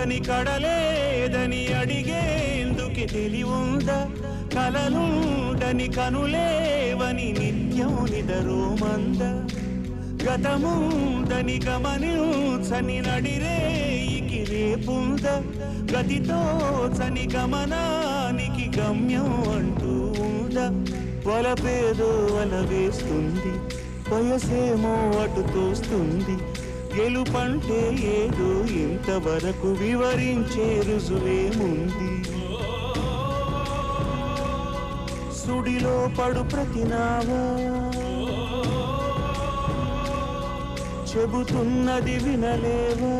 ఉందని కడలేదని అడిగేందుకు తెలివుందా కలలుండని కనులేవని నిత్యం నిదరోమంద గతముందని గమనించని నడిరేయికి రేపుంద గతితో చని గమనానికి గమ్యం అంటూ ఉందా వలపేదో వల వేస్తుంది వయసేమో అటు తోస్తుంది గెలుపంటే ఏదో ఇంతవరకు వివరించే రుజువేముంది సుడిలో పడు ప్రతినావా చెబుతున్నది వినలేవా